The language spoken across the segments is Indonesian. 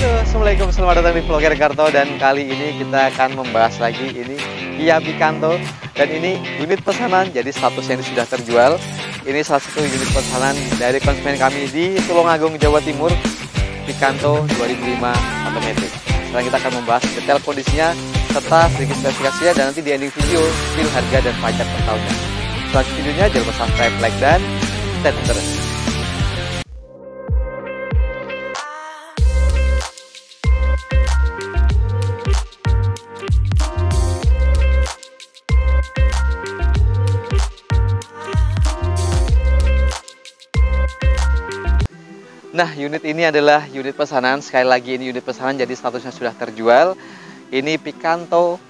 Halo, assalamualaikum, selamat datang di Vlogger Karto. Dan kali ini kita akan membahas lagi ini Kia Picanto. Dan ini unit pesanan, jadi statusnya ini sudah terjual. Ini salah satu unit pesanan dari konsumen kami di Tulungagung, Jawa Timur, Picanto 2005 Automatic. Sekarang kita akan membahas detail kondisinya serta sedikit spesifikasinya, dan nanti di ending video feel harga dan pajak per tahunnya. Setelah videonya jangan lupa subscribe, like, dan terus. Nah, unit ini adalah unit pesanan. Sekali lagi ini unit pesanan, jadi statusnya sudah terjual. Ini Picanto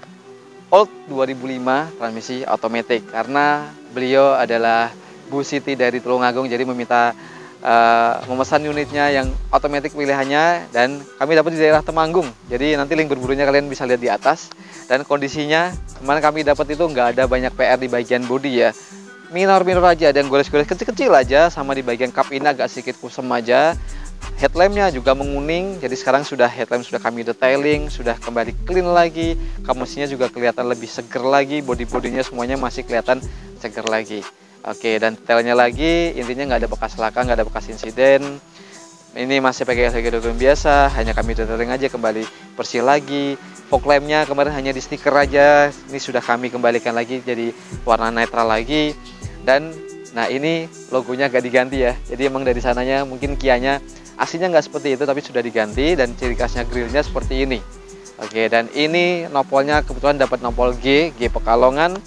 Old 2005 transmisi otomatis. Karena beliau adalah Bu Siti dari Tulungagung, jadi meminta memesan unitnya yang otomatis pilihannya. Dan kami dapat di daerah Temanggung. Jadi nanti link berburunya kalian bisa lihat di atas. Dan kondisinya kemarin kami dapat itu nggak ada banyak PR di bagian bodi ya. Minor-minor aja, ada yang gores-gores kecil-kecil aja, sama di bagian kap ini agak sedikit kusam aja. Headlampnya juga menguning, jadi sekarang sudah headlamp sudah kami detailing, sudah kembali clean lagi. Kap mesinnya juga kelihatan lebih seger lagi, bodi-bodinya semuanya masih kelihatan seger lagi. Oke, dan detailnya lagi, intinya nggak ada bekas laka, nggak ada bekas insiden. Ini masih pakai LCD biasa, hanya kami detailing aja, kembali bersih lagi. Fog lampnya kemarin hanya di stiker aja, ini sudah kami kembalikan lagi jadi warna netral lagi. Dan nah ini logonya agak diganti ya, jadi emang dari sananya mungkin Kianya aslinya nggak seperti itu, tapi sudah diganti. Dan ciri khasnya grillnya seperti ini. Oke, dan ini nopolnya kebetulan dapat nopol G Pekalongan,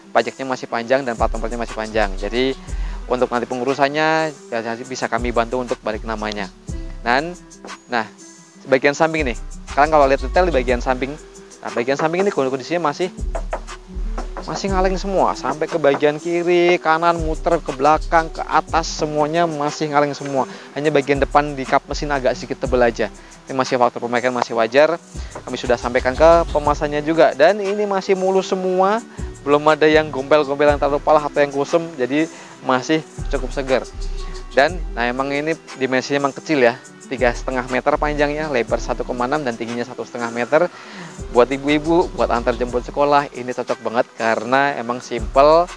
pajaknya masih panjang dan plat nomornya masih panjang. Jadi untuk nanti pengurusannya bisa kami bantu untuk balik namanya. Dan nah bagian samping nih, sekarang kalau lihat detail di bagian samping, nah bagian samping ini kondisinya masih ngaleng semua, sampai ke bagian kiri, kanan, muter ke belakang, ke atas, semuanya masih ngaleng semua. Hanya bagian depan di kap mesin agak sedikit tebel aja. Ini masih faktor pemakaian masih wajar. Kami sudah sampaikan ke pemasannya juga, dan ini masih mulus semua, belum ada yang gombel-gombel yang terlalu parah atau yang kusem, jadi masih cukup segar. Dan nah emang ini dimensinya emang kecil ya, 3,5 meter panjangnya, lebar 1,6 dan tingginya 1,5 meter. Buat ibu-ibu, buat antar jemput sekolah, ini cocok banget karena emang simple,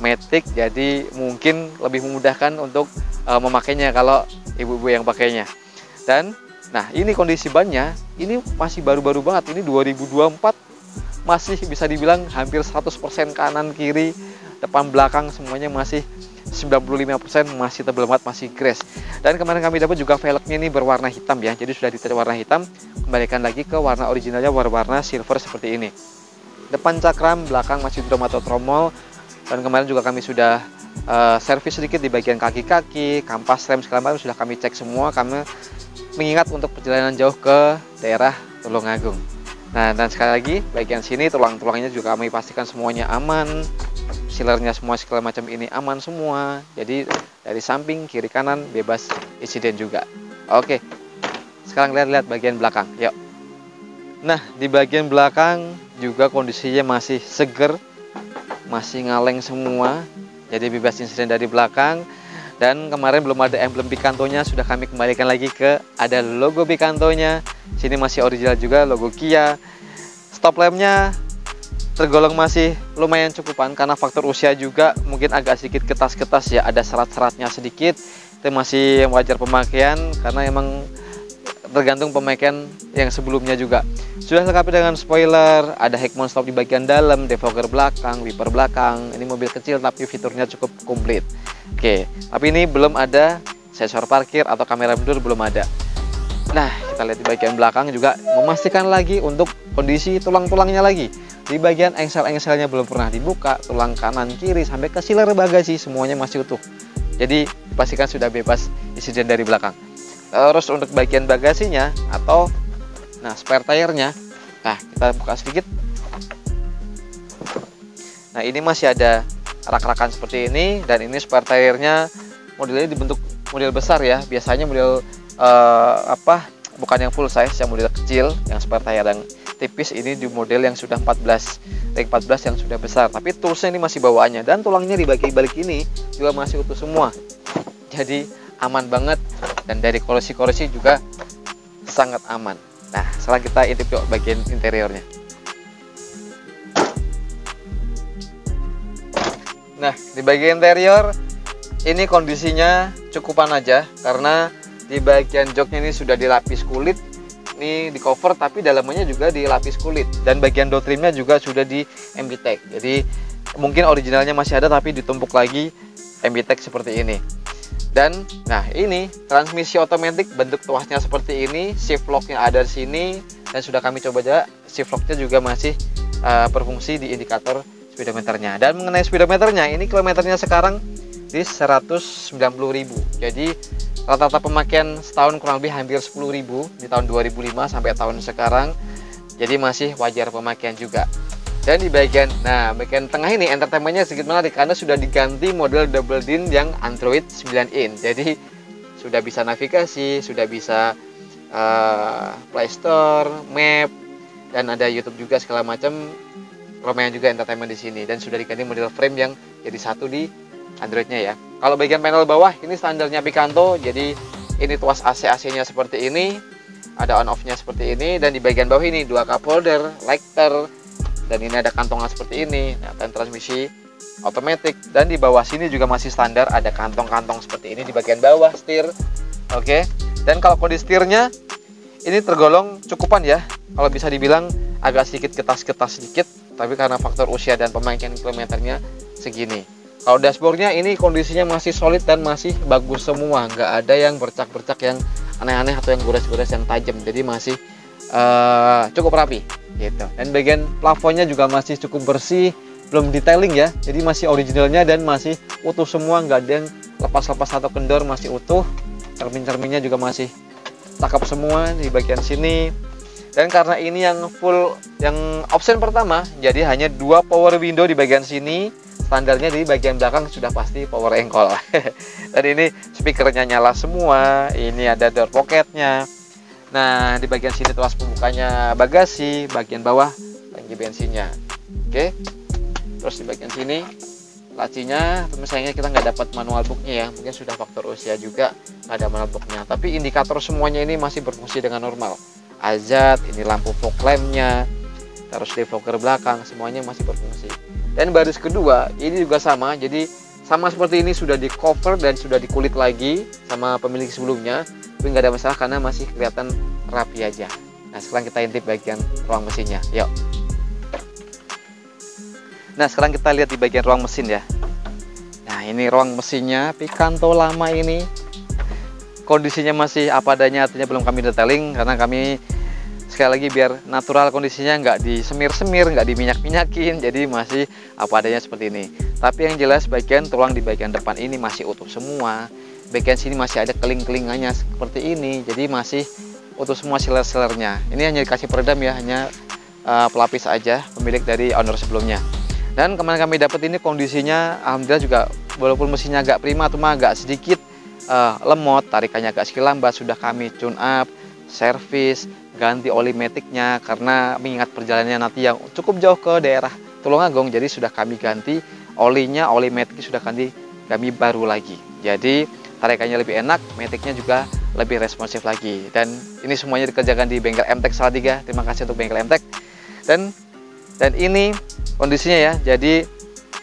matic, jadi mungkin lebih memudahkan untuk memakainya kalau ibu-ibu yang pakainya. Dan nah ini kondisi bannya, ini masih baru-baru banget, ini 2024, masih bisa dibilang hampir 100% kanan kiri, depan belakang semuanya masih 95% masih tebal banget, masih grass. Dan kemarin kami dapat juga velgnya ini berwarna hitam ya, jadi sudah dicat warna hitam, kembalikan lagi ke warna originalnya warna silver seperti ini. Depan cakram, belakang masih drum atau tromol. Dan kemarin juga kami sudah servis sedikit di bagian kaki-kaki, kampas rem segala macam sudah kami cek semua, karena mengingat untuk perjalanan jauh ke daerah Tulungagung. Nah, dan sekali lagi bagian sini tulang-tulangnya juga kami pastikan semuanya aman. Sealernya semua segala macam ini aman semua. Jadi dari samping, kiri, kanan bebas insiden juga. Oke, sekarang lihat bagian belakang. Yuk. Nah, di bagian belakang juga kondisinya masih seger, masih ngaleng semua. Jadi bebas insiden dari belakang. Dan kemarin belum ada emblem Picanto-nya, sudah kami kembalikan lagi ke ada logo Picanto-nya. Sini masih original juga, logo Kia. Stop lamp-nya tergolong masih lumayan cukupan, karena faktor usia juga mungkin agak sedikit ketas-ketas ya, ada serat-seratnya sedikit. Itu masih wajar pemakaian, karena emang tergantung pemakaian yang sebelumnya juga. Sudah lengkap dengan spoiler, ada Heckmon stop di bagian dalam, defogger belakang, wiper belakang. Ini mobil kecil tapi fiturnya cukup komplit. Oke, tapi ini belum ada sensor parkir atau kamera mundur, belum ada. Nah, kita lihat di bagian belakang juga, memastikan lagi untuk kondisi tulang-tulangnya lagi. Di bagian engsel-engselnya belum pernah dibuka, tulang kanan kiri sampai ke sealer bagasi semuanya masih utuh. Jadi dipastikan sudah bebas insiden dari belakang. Terus untuk bagian bagasinya atau nah spare tire-nya, nah kita buka sedikit. Nah, ini masih ada rak-rakan seperti ini, dan ini spare tire-nya modelnya dibentuk model besar ya. Biasanya model bukan yang full size, yang model kecil, yang spare tire yang tipis. Ini di model yang sudah 14 yang sudah besar, tapi toolsnya ini masih bawaannya, dan tulangnya di bagian balik ini juga masih utuh semua, jadi aman banget. Dan dari korosi-korosi juga sangat aman. Nah, sekarang kita intip yuk bagian interiornya. Nah, di bagian interior ini kondisinya cukupan aja karena di bagian joknya ini sudah dilapis kulit. Ini di cover tapi dalamnya juga dilapis kulit, dan bagian door trimnya juga sudah di MBTEK. Jadi mungkin originalnya masih ada tapi ditumpuk lagi MBTEK seperti ini. Dan nah, ini transmisi otomatis, bentuk tuasnya seperti ini, shift locknya ada di sini, dan sudah kami coba aja shift locknya juga masih berfungsi di indikator speedometernya. Dan mengenai speedometernya, ini kilometernya sekarang di 190.000. Jadi rata-rata pemakaian setahun kurang lebih hampir 10.000 di tahun 2005 sampai tahun sekarang. Jadi masih wajar pemakaian juga. Dan di bagian tengah ini entertainmentnya sedikit menarik karena sudah diganti model double din yang Android 9 in. Jadi sudah bisa navigasi, sudah bisa Play Store, Map, dan ada YouTube juga segala macam. Lumayan juga entertainment di sini, dan sudah diganti model frame yang jadi satu di Androidnya ya. Kalau bagian panel bawah ini standarnya Picanto, jadi ini tuas AC-nya seperti ini, ada on off-nya seperti ini, dan di bagian bawah ini 2 cup holder, lighter, dan ini ada kantongan seperti ini. Nah, dan transmisi otomatis, dan di bawah sini juga masih standar ada kantong-kantong seperti ini di bagian bawah setir. Oke. Dan kalau kondisi setirnya ini tergolong cukupan ya. Kalau bisa dibilang agak sedikit getas-getas sedikit, tapi karena faktor usia dan pemakaian kilometernya segini. Kalau dashboardnya ini kondisinya masih solid dan masih bagus semua, nggak ada yang bercak-bercak yang aneh-aneh atau yang gores-gores yang tajam. Jadi masih cukup rapi gitu. Dan bagian plafonnya juga masih cukup bersih, belum detailing ya, jadi masih originalnya dan masih utuh semua, nggak ada yang lepas-lepas atau kendor, masih utuh. Cermin-cerminnya juga masih cakep semua di bagian sini. Dan karena ini yang full, yang option pertama, jadi hanya 2 power window di bagian sini. Standarnya di bagian belakang sudah pasti power engkol. Dan ini speakernya nyala semua. Ini ada door pocketnya. Nah, di bagian sini tuas pembukanya bagasi, bagian bawah tangki bensinnya. Oke. Terus di bagian sini lacinya, tapi sayangnya kita nggak dapat manual booknya ya. Mungkin sudah faktor usia juga nggak ada manual booknya. Tapi indikator semuanya ini masih berfungsi dengan normal. Azad, ini lampu fog lampnya, terus defogger belakang, semuanya masih berfungsi. Dan baris kedua ini juga sama, jadi sama seperti ini, sudah di cover dan sudah dikulit lagi sama pemilik sebelumnya, tapi nggak ada masalah karena masih kelihatan rapi aja. Nah, sekarang kita intip bagian ruang mesinnya, yuk. Nah, sekarang kita lihat di bagian ruang mesin ya. Nah, ini ruang mesinnya Picanto lama ini. Kondisinya masih apa adanya, artinya belum kami detailing karena kami sekali lagi biar natural kondisinya, nggak disemir-semir, nggak diminyak-minyakin, jadi masih apa adanya seperti ini. Tapi yang jelas bagian tulang di bagian depan ini masih utuh semua. Bagian sini masih ada keling-kelingannya seperti ini, jadi masih utuh semua sealer-sealernya. Ini hanya dikasih peredam ya, hanya pelapis aja pemilik dari owner sebelumnya. Dan kemarin kami dapat ini kondisinya alhamdulillah juga, walaupun mesinnya agak prima, cuma agak sedikit lemot, tarikannya agak sedikit lambat. Sudah kami tune up, servis, ganti oli maticnya karena mengingat perjalanannya nanti yang cukup jauh ke daerah Tulungagung, jadi sudah kami ganti olinya, oli matic sudah kami baru lagi. Jadi tarikannya lebih enak, maticnya juga lebih responsif lagi. Dan ini semuanya dikerjakan di bengkel MTEK Salatiga. Terima kasih untuk bengkel MTEK. Dan ini kondisinya ya, jadi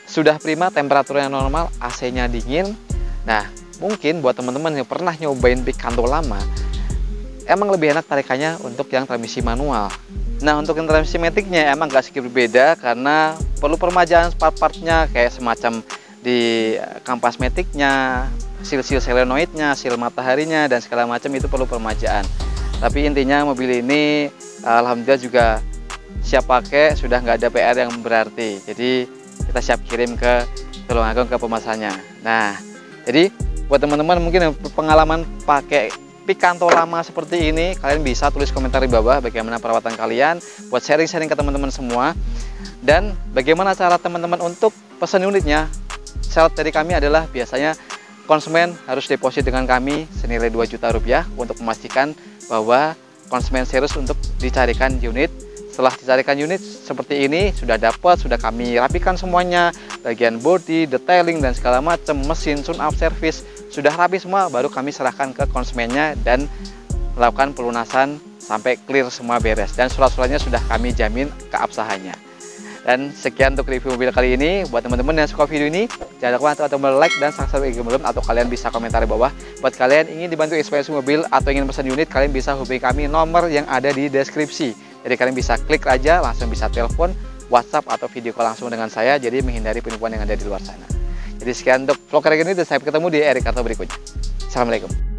sudah prima, temperaturnya normal, AC-nya dingin. Nah, mungkin buat teman-teman yang pernah nyobain Picanto lama, emang lebih enak tarikannya untuk yang transmisi manual. Nah, untuk yang transmisi maticnya emang gak sedikit berbeda karena perlu permajaan part-partnya, kayak semacam di kampas maticnya, seal-seal solenoidnya, seal mataharinya, dan segala macam itu perlu permajaan. Tapi intinya mobil ini alhamdulillah juga siap pakai, sudah nggak ada PR yang berarti. Jadi kita siap kirim ke Tulungagung ke pemasannya. Nah, jadi buat teman-teman mungkin pengalaman pakai Picanto lama seperti ini, kalian bisa tulis komentar di bawah bagaimana perawatan kalian, buat sharing-sharing ke teman-teman semua. Dan bagaimana cara teman-teman untuk pesan unitnya. Syarat dari kami adalah biasanya konsumen harus deposit dengan kami senilai 2 juta rupiah untuk memastikan bahwa konsumen serius untuk dicarikan unit. Setelah dicarikan unit seperti ini, sudah dapat, sudah kami rapikan semuanya, bagian body, detailing, dan segala macam, mesin, tune up, service, sudah rapi semua, baru kami serahkan ke konsumennya dan melakukan pelunasan sampai clear semua beres, dan surat-suratnya sudah kami jamin keabsahannya. Dan sekian untuk review mobil kali ini. Buat teman-teman yang suka video ini, jangan lupa untuk like dan subscribe jika belum, atau kalian bisa komentar di bawah. Buat kalian ingin dibantu inspirasi mobil atau ingin pesan unit, kalian bisa hubungi kami nomor yang ada di deskripsi. Jadi kalian bisa klik aja, langsung bisa telepon, WhatsApp atau video call langsung dengan saya, jadi menghindari penipuan yang ada di luar sana. Jadi sekian untuk vlog kali ini, dan sampai ketemu di Eric Karto berikutnya. Assalamualaikum.